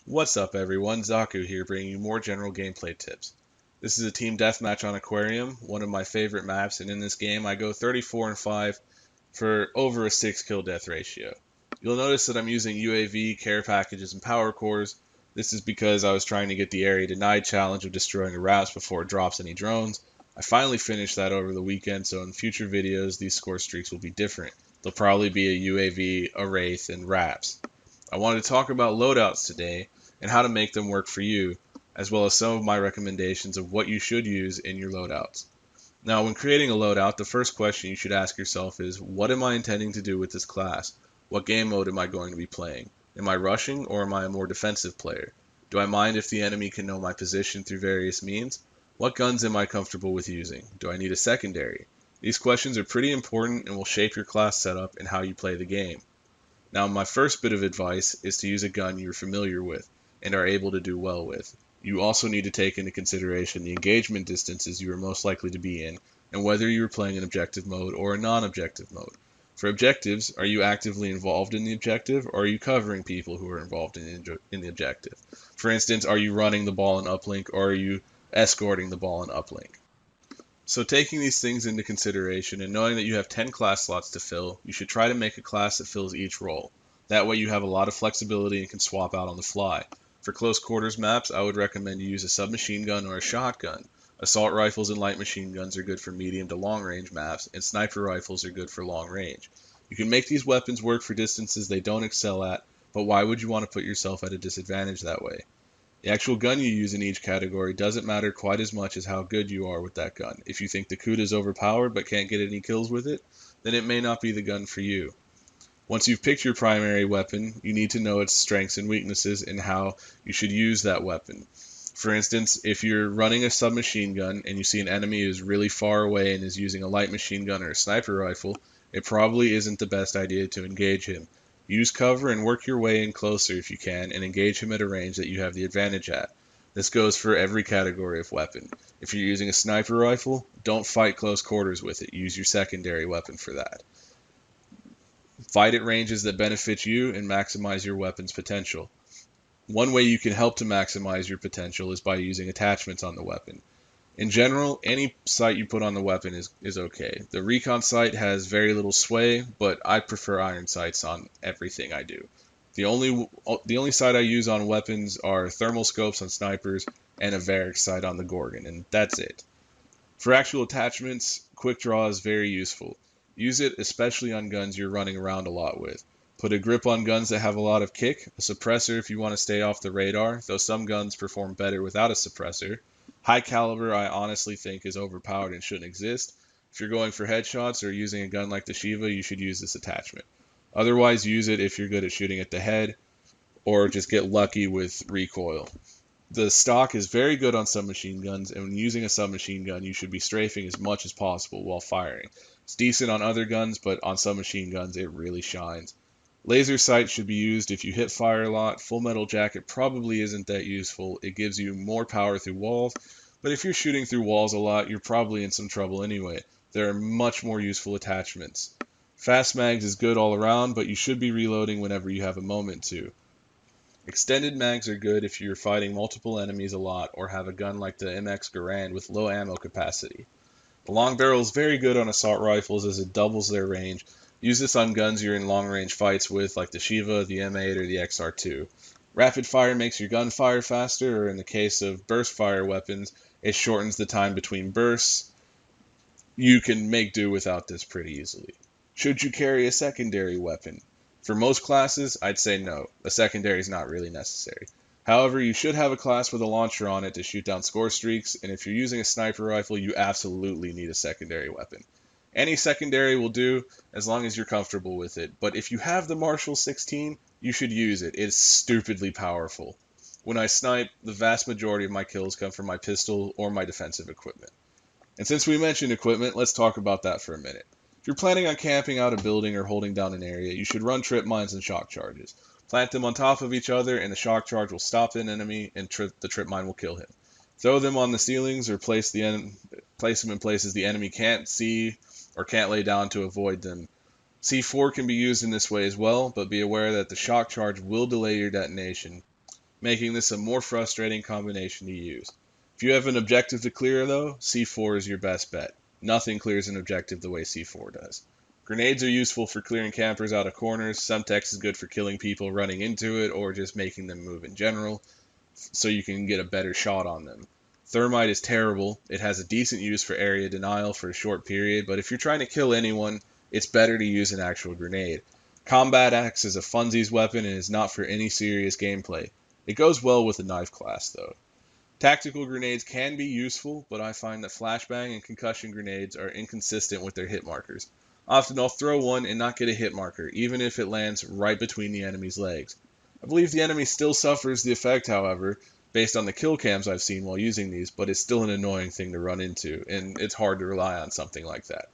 What's up everyone, Zaku here bringing you more general gameplay tips. This is a team deathmatch on Aquarium, one of my favorite maps, and in this game I go 34-5 for over a 6 kill death ratio. You'll notice that I'm using UAV, care packages, and power cores. This is because I was trying to get the area denied challenge of destroying a RAPS before it drops any drones. I finally finished that over the weekend, so in future videos these score streaks will be different. They'll probably be a UAV, a Wraith, and RAPS. I wanted to talk about loadouts today and how to make them work for you, as well as some of my recommendations of what you should use in your loadouts. Now, when creating a loadout, the first question you should ask yourself is, what am I intending to do with this class? What game mode am I going to be playing? Am I rushing or am I a more defensive player? Do I mind if the enemy can know my position through various means? What guns am I comfortable with using? Do I need a secondary? These questions are pretty important and will shape your class setup and how you play the game. Now, my first bit of advice is to use a gun you're familiar with and are able to do well with. You also need to take into consideration the engagement distances you are most likely to be in, and whether you are playing an objective mode or a non-objective mode. For objectives, are you actively involved in the objective, or are you covering people who are involved in the objective? For instance, are you running the ball in uplink, or are you escorting the ball in uplink? So taking these things into consideration and knowing that you have 10 class slots to fill, you should try to make a class that fills each role. That way you have a lot of flexibility and can swap out on the fly. For close quarters maps, I would recommend you use a submachine gun or a shotgun. Assault rifles and light machine guns are good for medium to long range maps, and sniper rifles are good for long range. You can make these weapons work for distances they don't excel at, but why would you want to put yourself at a disadvantage that way? The actual gun you use in each category doesn't matter quite as much as how good you are with that gun. If you think the Kuda is overpowered but can't get any kills with it, then it may not be the gun for you. Once you've picked your primary weapon, you need to know its strengths and weaknesses and how you should use that weapon. For instance, if you're running a submachine gun and you see an enemy who's really far away and is using a light machine gun or a sniper rifle, it probably isn't the best idea to engage him. Use cover and work your way in closer if you can and engage him at a range that you have the advantage at. This goes for every category of weapon. If you're using a sniper rifle, don't fight close quarters with it. Use your secondary weapon for that. Fight at ranges that benefit you and maximize your weapon's potential. One way you can help to maximize your potential is by using attachments on the weapon. In general, any sight you put on the weapon is okay. The recon sight has very little sway, but I prefer iron sights on everything I do. The only sight I use on weapons are thermal scopes on snipers and a Varix sight on the Gorgon, and that's it. For actual attachments, quick draw is very useful. Use it especially on guns you're running around a lot with. Put a grip on guns that have a lot of kick, a suppressor if you want to stay off the radar, though some guns perform better without a suppressor. High caliber I honestly think is overpowered and shouldn't exist. If you're going for headshots or using a gun like the Shiva, you should use this attachment. Otherwise, use it if you're good at shooting at the head, or just get lucky with recoil. The stock is very good on submachine guns, and when using a submachine gun, you should be strafing as much as possible while firing. It's decent on other guns, but on submachine guns, it really shines. Laser sight should be used if you hit fire a lot. Full metal jacket probably isn't that useful. It gives you more power through walls, but if you're shooting through walls a lot, you're probably in some trouble anyway. There are much more useful attachments. Fast mags is good all around, but you should be reloading whenever you have a moment to. Extended mags are good if you're fighting multiple enemies a lot or have a gun like the MX Garand with low ammo capacity. The long barrel is very good on assault rifles as it doubles their range. Use this on guns you're in long range fights with like the Shiva, the M8, or the XR2. Rapid fire makes your gun fire faster, or in the case of burst fire weapons, it shortens the time between bursts. You can make do without this pretty easily. Should you carry a secondary weapon? For most classes, I'd say no. A secondary is not really necessary. However, you should have a class with a launcher on it to shoot down score streaks, and if you're using a sniper rifle, you absolutely need a secondary weapon. Any secondary will do as long as you're comfortable with it, but if you have the Marshall 16, you should use it. It's stupidly powerful. When I snipe, the vast majority of my kills come from my pistol or my defensive equipment. And since we mentioned equipment, let's talk about that for a minute. If you're planning on camping out a building or holding down an area, you should run trip mines and shock charges. Plant them on top of each other, and the shock charge will stop an enemy, and the trip mine will kill him. Throw them on the ceilings or place them in places the enemy can't see or can't lay down to avoid them. C4 can be used in this way as well, but be aware that the shock charge will delay your detonation. making this a more frustrating combination to use. If you have an objective to clear though, C4 is your best bet. Nothing clears an objective the way C4 does. Grenades are useful for clearing campers out of corners. Semtex is good for killing people running into it or just making them move in general, so you can get a better shot on them. Thermite is terrible. It has a decent use for area denial for a short period, but if you're trying to kill anyone, it's better to use an actual grenade. Combat Axe is a funsies weapon and is not for any serious gameplay. It goes well with the knife class though. Tactical grenades can be useful, but I find that flashbang and concussion grenades are inconsistent with their hit markers. Often I'll throw one and not get a hit marker, even if it lands right between the enemy's legs. I believe the enemy still suffers the effect, however, based on the kill cams I've seen while using these, but it's still an annoying thing to run into, and it's hard to rely on something like that.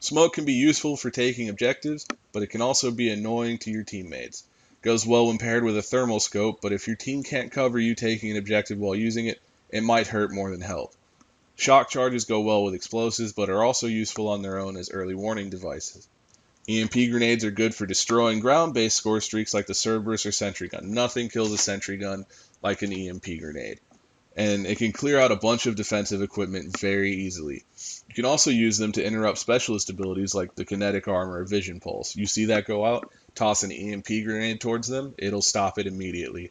Smoke can be useful for taking objectives, but it can also be annoying to your teammates. Goes well when paired with a thermal scope, but if your team can't cover you taking an objective while using it, it might hurt more than help. Shock charges go well with explosives, but are also useful on their own as early warning devices. EMP grenades are good for destroying ground-based score streaks like the Cerberus or Sentry Gun. Nothing kills a Sentry Gun like an EMP grenade, and it can clear out a bunch of defensive equipment very easily. You can also use them to interrupt specialist abilities like the kinetic armor or vision pulse. You see that go out, toss an EMP grenade towards them, it'll stop it immediately.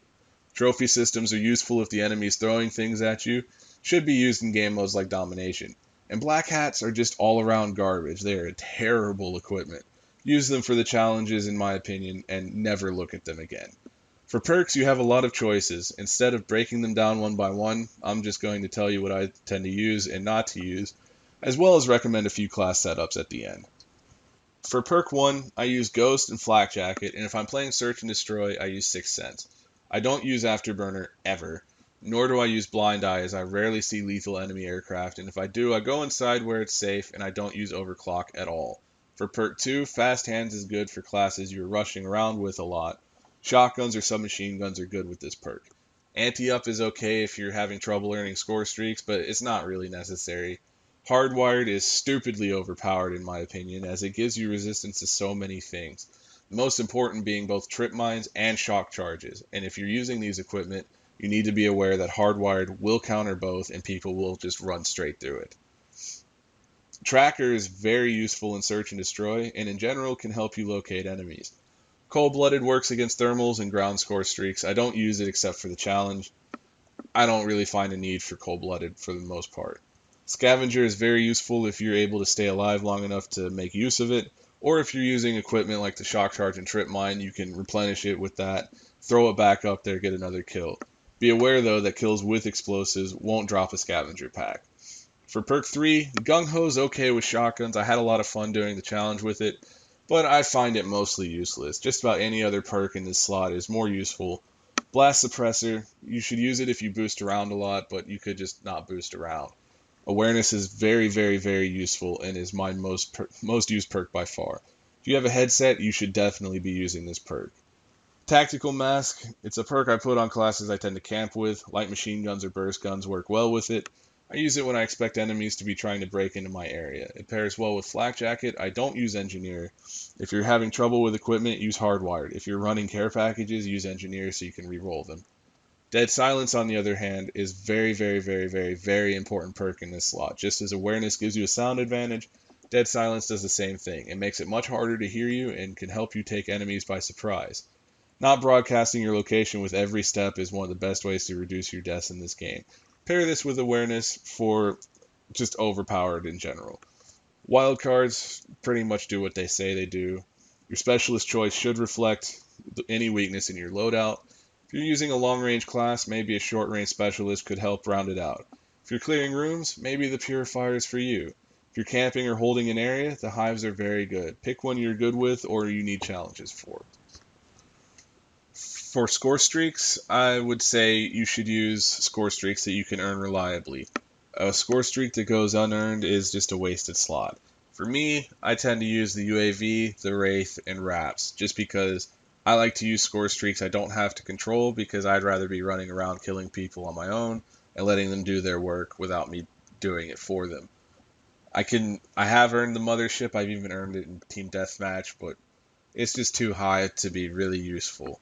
Trophy systems are useful if the enemy is throwing things at you, should be used in game modes like Domination. And Black Hats are just all around garbage. They are terrible equipment. Use them for the challenges in my opinion and never look at them again. For perks, you have a lot of choices. Instead of breaking them down one by one, I'm just going to tell you what I tend to use and not to use, as well as recommend a few class setups at the end. For perk 1, I use Ghost and Flak Jacket, and if I'm playing Search and Destroy, I use Sixth Sense. I don't use Afterburner ever, nor do I use Blind Eye as I rarely see lethal enemy aircraft, and if I do, I go inside where it's safe and I don't use Overclock at all. For perk 2, Fast Hands is good for classes you're rushing around with a lot. Shotguns or submachine guns are good with this perk. Anti-up is okay if you're having trouble earning score streaks, but it's not really necessary. Hardwired is stupidly overpowered in my opinion, as it gives you resistance to so many things. The most important being both trip mines and shock charges, and if you're using these equipment, you need to be aware that hardwired will counter both and people will just run straight through it. Tracker is very useful in Search and Destroy, and in general can help you locate enemies. Cold-blooded works against thermals and ground score streaks. I don't use it except for the challenge. I don't really find a need for cold-blooded for the most part. Scavenger is very useful if you're able to stay alive long enough to make use of it, or if you're using equipment like the shock charge and trip mine, you can replenish it with that, throw it back up there, get another kill. Be aware though that kills with explosives won't drop a scavenger pack. For perk 3, Gung Ho is okay with shotguns. I had a lot of fun doing the challenge with it, but I find it mostly useless. Just about any other perk in this slot is more useful. Blast Suppressor, you should use it if you boost around a lot, but you could just not boost around. Awareness is very, very, very useful and is my most used perk by far. If you have a headset, you should definitely be using this perk. Tactical Mask, it's a perk I put on classes I tend to camp with. Light machine guns or burst guns work well with it. I use it when I expect enemies to be trying to break into my area. It pairs well with Flak Jacket. I don't use Engineer. If you're having trouble with equipment, use Hardwired. If you're running care packages, use Engineer so you can re-roll them. Dead Silence, on the other hand, is very, very, very, very, very important perk in this slot. Just as Awareness gives you a sound advantage, Dead Silence does the same thing. It makes it much harder to hear you and can help you take enemies by surprise. Not broadcasting your location with every step is one of the best ways to reduce your deaths in this game. Pair this with Awareness for just overpowered in general. Wildcards pretty much do what they say they do. Your specialist choice should reflect any weakness in your loadout. If you're using a long-range class, maybe a short-range specialist could help round it out. If you're clearing rooms, maybe the Purifier is for you. If you're camping or holding an area, the Hives are very good. Pick one you're good with or you need challenges for. For score streaks, I would say you should use score streaks that you can earn reliably. A score streak that goes unearned is just a wasted slot. For me, I tend to use the UAV, the Wraith, and Wraps, just because I like to use score streaks I don't have to control because I'd rather be running around killing people on my own and letting them do their work without me doing it for them. I have earned the Mothership, I've even earned it in Team Deathmatch, but it's just too high to be really useful.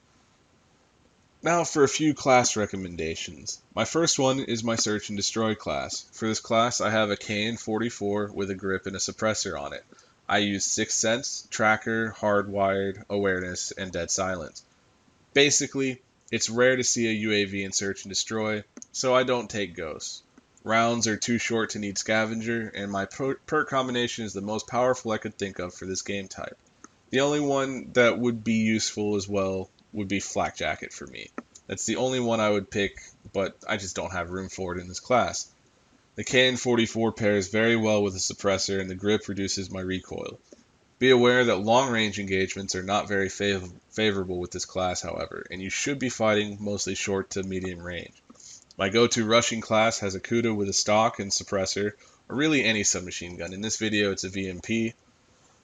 Now for a few class recommendations. My first one is my Search and Destroy class. For this class, I have a KN-44 with a grip and a suppressor on it. I use Sixth Sense, Tracker, Hardwired, Awareness, and Dead Silence. Basically, it's rare to see a UAV in Search and Destroy, so I don't take Ghosts. Rounds are too short to need Scavenger, and my perk combination is the most powerful I could think of for this game type. The only one that would be useful as well would be Flak Jacket for me. That's the only one I would pick, but I just don't have room for it in this class. The KN-44 pairs very well with a suppressor, and the grip reduces my recoil. Be aware that long-range engagements are not very favorable with this class, however, and you should be fighting mostly short to medium range. My go-to rushing class has a Kuda with a stock and suppressor, or really any submachine gun. In this video, it's a VMP.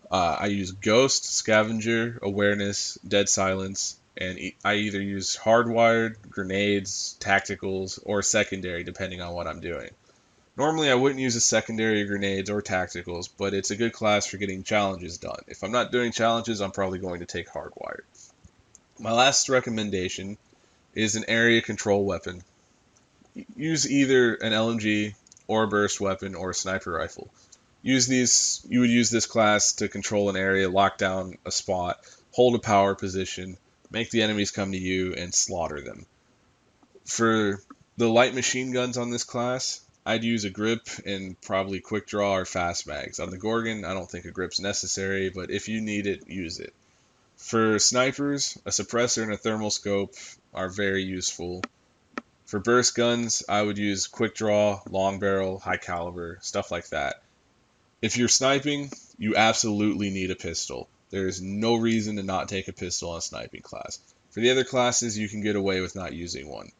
I use Ghost, Scavenger, Awareness, Dead Silence, and I either use Hardwired, Grenades, Tacticals, or Secondary, depending on what I'm doing. Normally, I wouldn't use a Secondary, Grenades, or Tacticals, but it's a good class for getting challenges done. If I'm not doing challenges, I'm probably going to take Hardwired. My last recommendation is an area control weapon. Use either an LMG, or a burst weapon, or a sniper rifle. You would use this class to control an area, lock down a spot, hold a power position, make the enemies come to you, and slaughter them. For the light machine guns on this class, I'd use a grip and probably quick draw or fast mags. On the Gorgon, I don't think a grip's necessary, but if you need it, use it. For snipers, a suppressor and a thermal scope are very useful. For burst guns, I would use quick draw, long barrel, high caliber, stuff like that. If you're sniping, you absolutely need a pistol. There is no reason to not take a pistol on a sniping class. For the other classes, you can get away with not using one.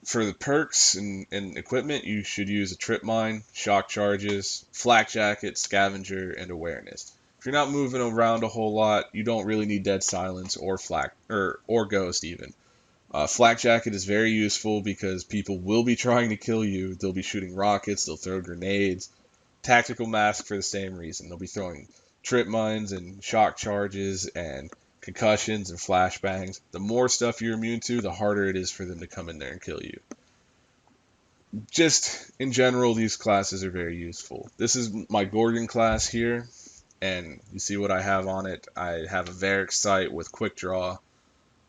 For the perks and equipment, you should use a trip mine, shock charges, flak jacket, scavenger, and awareness. If you're not moving around a whole lot, you don't really need dead silence or or ghost even. Flak jacket is very useful because people will be trying to kill you. They'll be shooting rockets, they'll throw grenades. Tactical mask for the same reason. They'll be throwing trip mines and shock charges and concussions and flashbangs. The more stuff you're immune to, the harder it is for them to come in there and kill you. Just in general, these classes are very useful. This is my Gorgon class here, and you see what I have on it. I have a Varric sight with quick draw.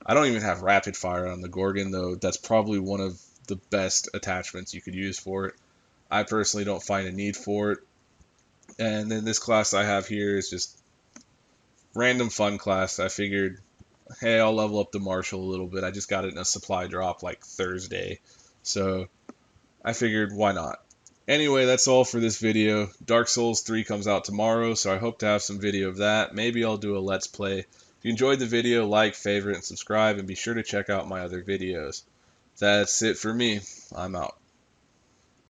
I don't even have rapid fire on the Gorgon, though that's probably one of the best attachments you could use for it. I personally don't find a need for it. And then this class I have here is just random fun class. I figured, hey, I'll level up the Marshal a little bit. I just got it in a supply drop like Thursday. So I figured, why not? Anyway, that's all for this video. Dark Souls 3 comes out tomorrow, so I hope to have some video of that. Maybe I'll do a Let's Play. If you enjoyed the video, like, favorite, and subscribe, and be sure to check out my other videos. That's it for me. I'm out.